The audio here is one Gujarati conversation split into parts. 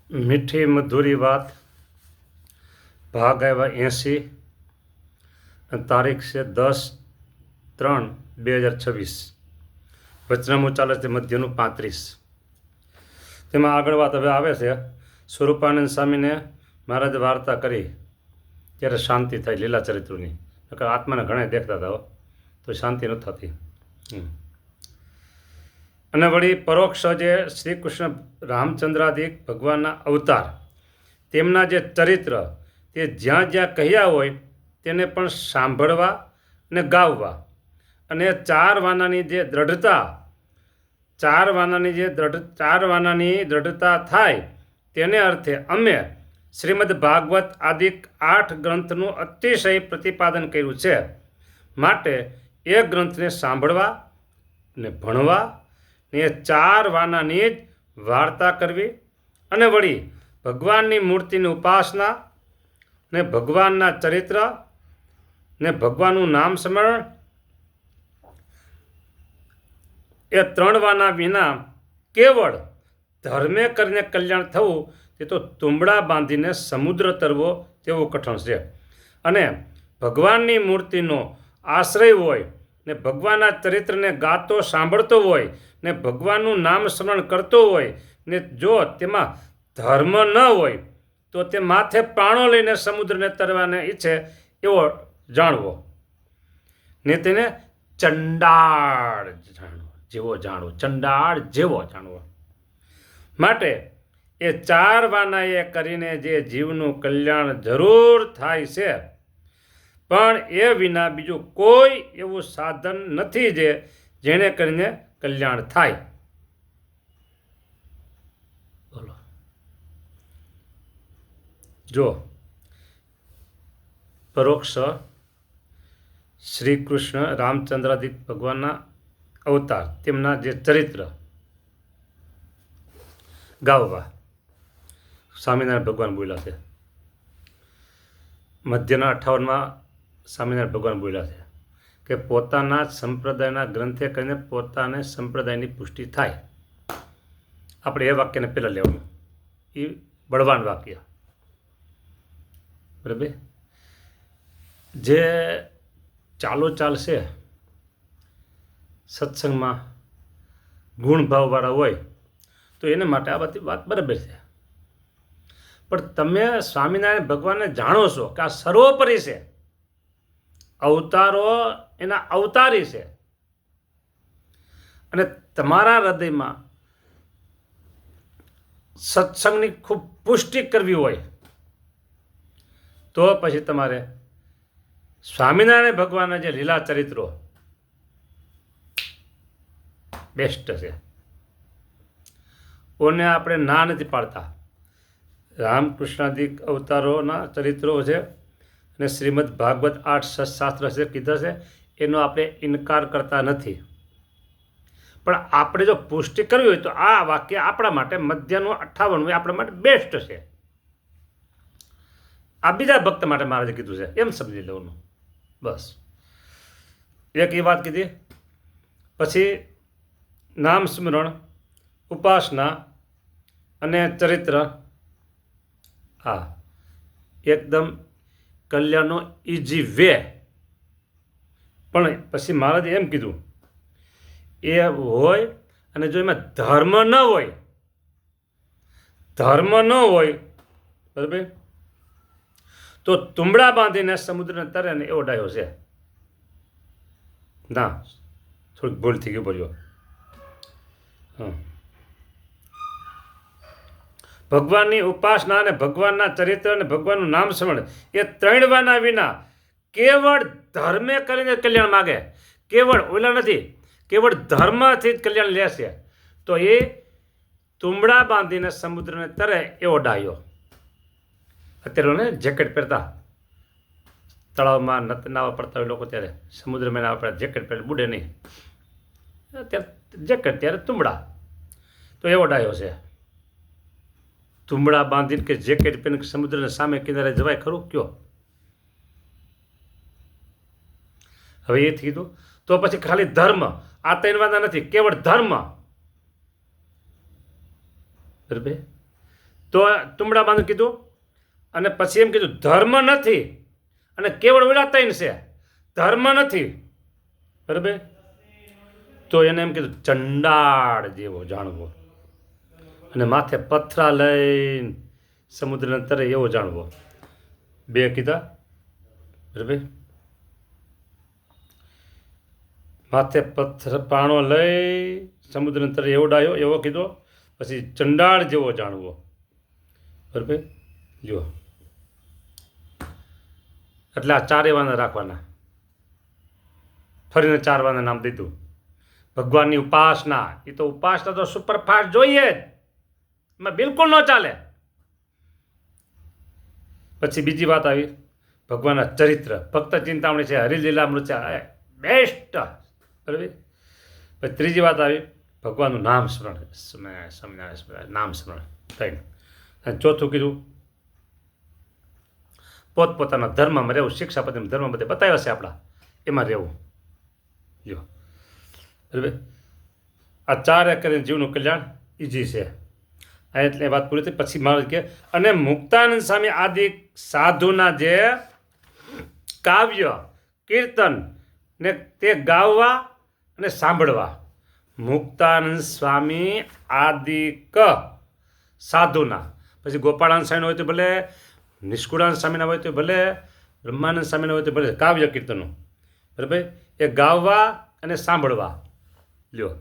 મીઠી મધુરી વાત ભાગ આવ્યા 80 અને તારીખ છે 10/3/2026. વચનામું ચાલે છે મધ્યનું 35. તેમાં આગળ વાત હવે આવે છે. સ્વરૂપાનંદ સ્વામીને મહારાજ વાર્તા કરી ત્યારે શાંતિ થઈ લીલા ચરિત્રોની. આત્માને ઘણા દેખતા હતા તો શાંતિ ન થતી. અને વળી પરોક્ષ જે શ્રી કૃષ્ણ રામચંદ્રાદિક ભગવાનના અવતાર તેમના જે ચરિત્ર તે જ્યાં જ્યાં કહ્યા હોય તેને પણ સાંભળવા અને ગાવવા. અને ચાર વાનાની દ્રઢતા થાય તેને અર્થે અમે શ્રીમદ ભાગવત આદિક 8 ગ્રંથનું અતિશય પ્રતિપાદન કર્યું છે. માટે એ ગ્રંથને સાંભળવા ને ભણવા ને ચાર વાનાની જ વાર્તા કરવી અને વળી ભગવાનની મૂર્તિની ઉપાસના ને ભગવાનના ચરિત્ર ને ભગવાનનું નામ સ્મરણ એ 3 વાના વિના કેવળ ધર્મે કરીને કલ્યાણ થવું તે તો તુંબડા બાંધીને સમુદ્ર તરવો તેવું કઠણ છે. અને ભગવાનની મૂર્તિનો આશ્રય હોય ને ભગવાનના ચરિત્રને ગાતો સાંભળતો હોય ને ભગવાનનું નામ સ્મરણ કરતો હોય ને જો તેમાં ધર્મ ન હોય તો તે માથે પ્રાણો લઈને સમુદ્રને તરવાને ઈચ્છે એવો જાણવો ને તેને ચંડાળ જેવો જાણવો. માટે એ ચાર વાનાએ કરીને જે જીવનું કલ્યાણ જરૂર થાય છે, પણ એ વિના બીજું કોઈ એવું સાધન નથી જેને કરીને કલ્યાણ થાય. બોલો. જો પરોક્ષ શ્રી કૃષ્ણ રામચંદ્રાદિક ભગવાનના અવતાર તેમના જે ચરિત્ર ગાવવા સ્વામિનારાયણ ભગવાન બોલ્યા છે. મધ્યના 58માં સ્વામિનારાયણ ભગવાન બોલ્યા છે કે પોતાના સંપ્રદાયના ગ્રંથે કરીને પોતાને સંપ્રદાયની પુષ્ટિ થાય. આપણે એ વાક્યને પહેલાં લેવાનું. એ બળવાન વાક્ય. બરાબર. જે ચાલશે સત્સંગમાં ગુણભાવવાળા હોય તો એને માટે આ બધી વાત બરાબર છે. પણ તમે સ્વામિનારાયણ ભગવાનને જાણો છો કે આ સર્વોપરી છે, અવતારો એના અવતારી છે, અને તમારા હૃદયમાં સત્સંગની ખૂબ પુષ્ટિ કરવી હોય તો પછી તમારે સ્વામિનારાયણ ભગવાનના જે લીલા ચરિત્રો બેસ્ટ છે. ઓને આપણે ના નથી પાડતા. રામકૃષ્ણાદિક અવતારોના ચરિત્રો છે અને શ્રીમદ ભાગવત 8 શાસ્ત્ર છે કીધા છે, એનો આપણે ઇનકાર કરતા નથી. પણ આપણે જો પુષ્ટિ કરવી હોય તો આ વાક્ય આપણા માટે મધ્યનું 58 આપણા માટે બેસ્ટ છે. આ બીજા ભક્ત માટે મહારાજે કીધું છે એમ સમજી લેવાનું. બસ એક એ વાત કીધી. પછી નામ સ્મરણ, ઉપાસના અને ચરિત્ર, હા એકદમ કલ્યાણનો ઇઝી વે. પણ પછી મહારાજે એમ કીધું એ હોય અને જો એમાં ધર્મ ન હોય બરાબર, તો તુંબડા બાંધીને સમુદ્રને તરે ને એવો ડાયો છે. ના, થોડીક ભૂલ થઈ ગઈ બોલ્યો. ભગવાનની ઉપાસના અને ભગવાનના ચરિત્ર અને ભગવાનનું નામ સ્મરણ એ 3 વાના વિના કેવળ ધર્મે કરીને કલ્યાણ માગે. કેવળ ઓલા નથી, કેવળ ધર્મથી જ કલ્યાણ લેશે તો એ તુંબડા બાંધીને સમુદ્રને તરે એવો ડાયો. અત્યારે જેકેટ પહેરતા તળાવમાં નાવા પડતા હોય લોકો, ત્યારે સમુદ્રમાં નાવા પડતા જેકેટ પહેરે બુડે નહીં, ત્યારે જેકેટ ત્યારે તુંબડા, તો એવો ડાયો છે. તુંબડા બાંધીને કે જેકેટ પહેરીને સમુદ્રના સામે કિનારે જવાય ખરું? કયો? હવે એ કીધું તો પછી ખાલી ધર્મ, આ 3 વાના નથી, કેવળ ધર્મ. બરાબર. તો તુંબડા બાંધો કીધું, અને પછી એમ કીધું ધર્મ નથી, અને કેવળ ઓલા તૈન છે, ધર્મ નથી, બરાબર. તો એને એમ કીધું ચંડાળ જેવો જાણવો, અને માથે પથરા લઈને સમુદ્રના તરે એવો જાણવો. બે કીધા, બરાબર. માથે પાણો લઈ સમુદ્રના તરે એવો ડાયો એવો કીધો, પછી ચંડાળ જેવો જાણવો, બરાબર. જુઓ, એટલે આ ચારે વાના રાખવાના. ફરીને 4 વાના નામ દીધું. ભગવાનની ઉપાસના, એ તો ઉપાસના તો સુપરફાસ્ટ જોઈએ જ, એમાં બિલકુલ ન ચાલે. પછી બીજી વાત આવી ભગવાનના ચરિત્ર, ભક્ત ચિંતામણી છે, હરિલીલામૃત છે, બેસ્ટ, બરાબર. પછી ત્રીજી વાત આવી ભગવાનનું નામ સ્મરણ, નામ સ્મરણ થઈને. અને ચોથું કીધું પોતપોતાના ધર્મમાં રહેવું, શિક્ષાપતિના ધર્મ બધે બતાવ્યા છે આપણા, એમાં રહેવું. જો, બરાબર. આ 4 કરીને જીવનું કલ્યાણ ઈજી છે. એટલે વાત પૂરી થઈ. પછી મારે કે અને મુક્તાનંદ સ્વામી આદિ સાધુના જે કાવ્ય કીર્તન ને તે ગાવવા અને સાંભળવા. મુક્તાનંદ સ્વામી આદિક સાધુના, પછી ગોપાળાનંદ સ્વામીના હોય તો ભલે, નિષ્કુળાનંદ સ્વામીના હોય તો ભલે, બ્રહ્માનંદ સ્વામીના હોય તો ભલે, કાવ્ય કીર્તનો, બરાબર, એ ગાવવા અને સાંભળવા. લ્યો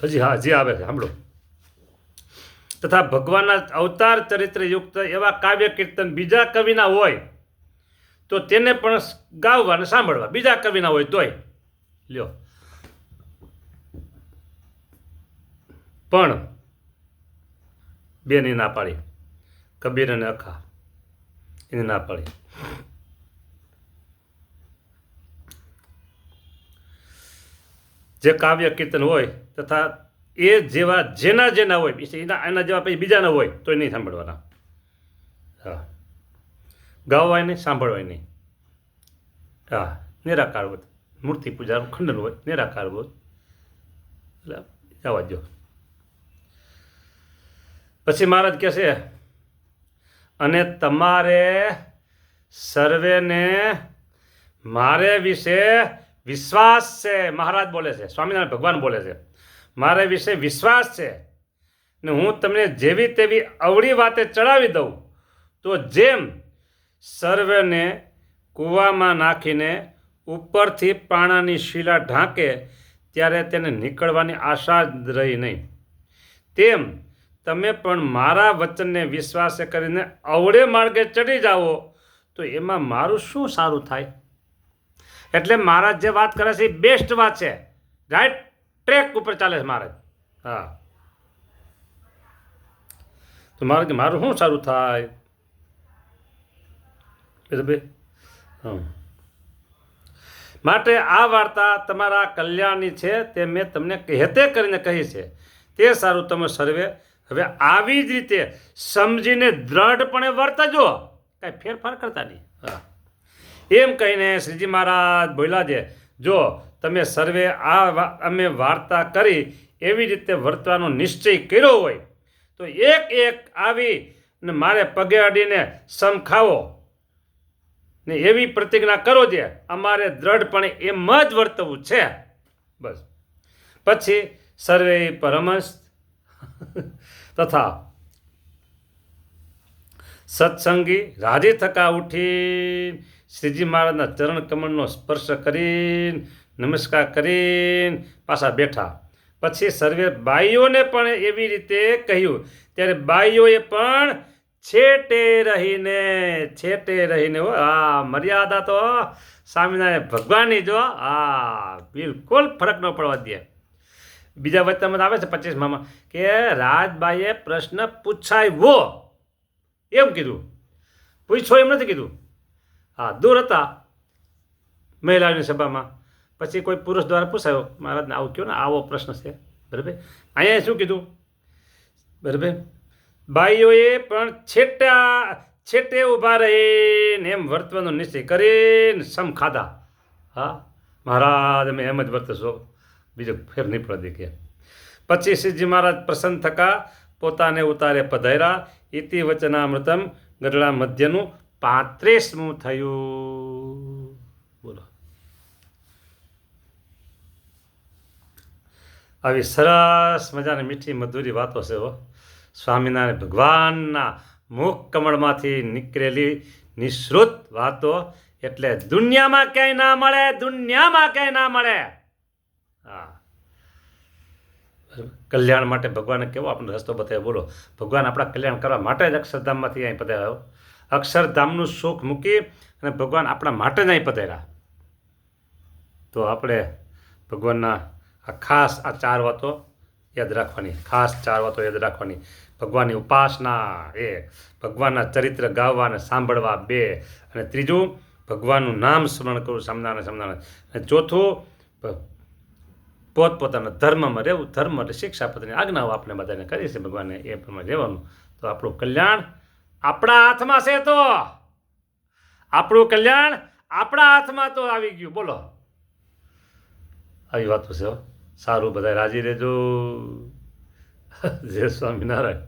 હજી આવે છે, સાંભળો. તથા ભગવાનના અવતાર ચરિત્રયુક્ત એવા કાવ્ય કીર્તન બીજા કવિના હોય તો તેને પણ ગાવવા અને સાંભળવા, બીજા કવિના હોય તોય. લ્યો, પણ બેની ના પાડી, કબીર અને અખા, એની ના પાડી. જે કાવ્ય કીર્તન હોય તથા એ જેવા જેના હોય, એના જેવા પછી બીજાના હોય તો નહીં સાંભળવાના. હા, ગાવાય નહીં, સાંભળવાય નહીં. હા, નિરાકાર હોય, મૂર્તિ પૂજાનું ખંડન હોય, નિરાકાર હોય, એટલે જવા દો. પછી મહારાજ કહે છે અને તમારે સર્વેને મારે વિશે વિશ્વાસ છે. મહારાજ બોલે છે, સ્વામિનારાયણ ભગવાન બોલે છે, મારે વિશે વિશ્વાસ છે ને હું તમને જેવી તેવી અવળી વાતે ચડાવી દઉં તો જેમ સર્વેને કૂવામાં નાખીને ઉપરથી પાણાની શીલા ઢાંકે ત્યારે તેને નીકળવાની આશા જ રહી નહીં, તેમ તમે પણ મારા વચનને વિશ્વાસે કરીને અવળે માર્ગે ચડી જાઓ તો એમાં મારું શું સારું થાય. એટલે મહારાજ જે વાત કરે છે એ બેસ્ટ વાત છે, રાઈટ ટ્રેક ઉપર ચાલે છે મહારાજ. હા, તો મારું શું સારું થાય, બરાબર. માટે આ વાર્તા તમારા કલ્યાણની છે, તે મેં તમને કહેતે કરીને કહી છે, તે સારું તમે સર્વે હવે આવી જ રીતે સમજીને દ્રઢપણે વર્તજો, કાંઈ ફેરફાર કરતા નહીં. હા, એમ કહીને શ્રીજી મહારાજ બોલ્યા છે, જો તમે સર્વે અમે વાર્તા કરી એવી રીતે વર્તવાનો નિશ્ચય કર્યો હોય તો એક આવી ને મારે પગે અડીને સમખાવો ને એવી પ્રતિજ્ઞા કરો છે, અમારે દ્રઢપણે એમ જ વર્તવું છે. બસ. પછી સર્વે પરમહંસ તથા સત્સંગી રાજી થકા ઉઠી શ્રીજી મહારાજના ચરણ કમળનો સ્પર્શ કરીને નમસ્કાર કરીને પાછા બેઠા. પછી સર્વે બાઈઓને પણ એવી રીતે કહ્યું, ત્યારે બાઈઓએ પણ છેટે રહીને આ મર્યાદા તો સ્વામિનારાયણ ભગવાનની જો, આ બિલકુલ ફરક ન પડવા દે. બીજા વચનમાં આવે છે 25માં કે રાજબાઈએ પ્રશ્ન પૂછાયો એમ કીધું, પૂછો એમ નથી કીધું. હા, દૂર હતા મહિલાઓની સભામાં, પછી કોઈ પુરુષ દ્વારા પૂછાયો, મહારાજને આવું કહ્યું ને આવો પ્રશ્ન છે, બરાબર. અહીંયા શું કીધું, બરાબર, બાઈઓએ પણ છેટે ઊભા રહીને એમ વર્તવાનો નિશ્ચય કરીને સમ ખાધા. હા, મહારાજ અમે એમ જ વર્તશો, બીજો ફેર નહીં પડે કે. પછી શ્રીજી મહારાજ પ્રસન્ન થકા પોતાને ઉતારે પધાર્યા. ઇતિ વચનામૃતમ ગઢડા મધ્યનું 35મું થયું. બોલો. આવી સરસ મજાની મીઠી મધુરી વાતો છે હો. સ્વામિનારાયણ ભગવાનના મુખ કમળમાંથી નીકળેલી નિશ્રુત વાતો, એટલે દુનિયામાં ક્યાંય ના મળે, દુનિયામાં ક્યાંય ના મળે. હા, કલ્યાણ માટે ભગવાને કેવો આપણને રસ્તો બતાવ્યો. બોલો, ભગવાન આપણા કલ્યાણ કરવા માટે જ અક્ષરધામમાંથી અહીં પધાર્યા. અક્ષરધામનું સુખ મૂકી અને ભગવાન આપણા માટે જ અહીં પધાર્યા. તો આપણે ભગવાનના ખાસ આ 4 વાતો યાદ રાખવાની, ખાસ 4 વાતો યાદ રાખવાની. ભગવાનની ઉપાસના 1, ભગવાનના ચરિત્ર ગાવવા અને સાંભળવા 2, અને 3, ભગવાનનું નામ સ્મરણ કરવું, સામનારાયણ. અને 4, પોતપોતાના ધર્મમાં રહેવું. ધર્મ એટલે શિક્ષાપત્રની આજ્ઞાઓ આપણે બધાને કરી છે ભગવાને, એ પ્રમાણે રહેવાનું. તો આપણું કલ્યાણ આપણા હાથમાં છે. તો આપણું કલ્યાણ આપણા હાથમાં તો આવી ગયું. બોલો, આવી વાતો છે. સારું, બધા રાજી રહેજો. જય સ્વામિનારાયણ.